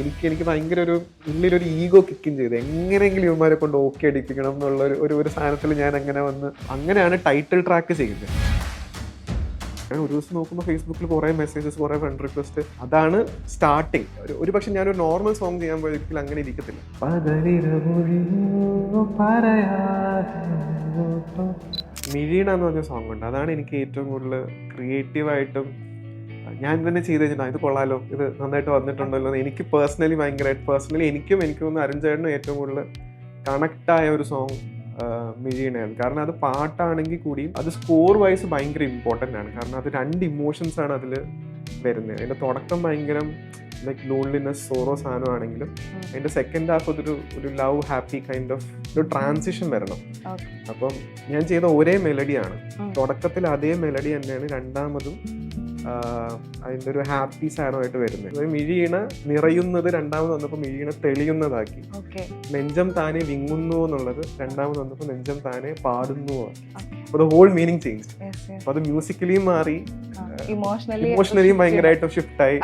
എനിക്ക് ഭയങ്കര ഒരു ഉള്ളിലൊരു ഈഗോ കിക്കും ചെയ്ത് എങ്ങനെയെങ്കിലും ഇവന്മാരെ കൊണ്ട് ഓക്കെ അടിപ്പിക്കണം എന്നുള്ള ഒരു സാധനത്തിൽ ഞാൻ അങ്ങനെയാണ് ടൈറ്റിൽ ട്രാക്ക് ചെയ്യുന്നത്. ഞാൻ ഒരു ദിവസം നോക്കുമ്പോൾ ഫേസ്ബുക്കിൽ കുറേ മെസ്സേജസ്, കുറേ ഫ്രണ്ട് റിക്വസ്റ്റ്. അതാണ് സ്റ്റാർട്ടിങ്. ഒരു പക്ഷെ ഞാനൊരു നോർമൽ സോങ് ചെയ്യാൻ പോയ ഒരിക്കലും അങ്ങനെ ഇരിക്കത്തില്ല. മിഴീണ എന്ന് പറഞ്ഞ സോങ് ഉണ്ട്. അതാണ് എനിക്ക് ഏറ്റവും കൂടുതൽ ക്രിയേറ്റീവായിട്ടും ഞാൻ തന്നെ ചെയ്ത് കഴിഞ്ഞാൽ ഇത് കൊള്ളാലോ, ഇത് നന്നായിട്ട് വന്നിട്ടുണ്ടല്ലോ എന്ന് എനിക്ക് പേഴ്സണലി എനിക്കും തോന്നുന്നു അരുൺ ചേട്ടനും ഏറ്റവും കൂടുതൽ കണക്റ്റായ ഒരു സോങ് മിഴീണയാണ്. കാരണം അത് പാട്ടാണെങ്കിൽ കൂടിയും അത് സ്കോർ വൈസ് ഭയങ്കര ഇമ്പോർട്ടൻ്റ് ആണ്. കാരണം അത് 2 ഇമോഷൻസ് ആണ് അതിൽ വരുന്നത്. അതിൻ്റെ തുടക്കം ഭയങ്കര ലൈക്ക് ലോൺലിനെസ്, സോറോ സാധനമാണെങ്കിലും അതിൻ്റെ സെക്കൻഡ് ഹാഫ് ഒരു ലവ് ഹാപ്പി കൈൻഡ് ഓഫ് ഒരു ട്രാൻസിഷൻ വരണം. അപ്പം ഞാൻ ചെയ്ത ഒരേ മെലഡിയാണ്. തുടക്കത്തിൽ അതേ മെലഡി തന്നെയാണ് രണ്ടാമതും അതിൻ്റെ ഒരു ഹാപ്പി സാധനമായിട്ട് വരുന്നത്. മിഴീണ നിറയുന്നത് രണ്ടാമത് വന്നപ്പോൾ മിഴീണ തെളിയുന്നതാക്കി. നെഞ്ചം താനെ വിങ്ങുന്നു എന്നുള്ളത് രണ്ടാമത് വന്നപ്പോൾ നെഞ്ചം താനെ പാടുന്നു ആക്കി. അപ്പോൾ ഹോൾ മീനിങ് ചേഞ്ച്. അപ്പൊ അത് മ്യൂസിക്കലിയും മാറി, ഇമോഷണലിയും ഭയങ്കരമായിട്ട് ഷിഫ്റ്റ് ആയി.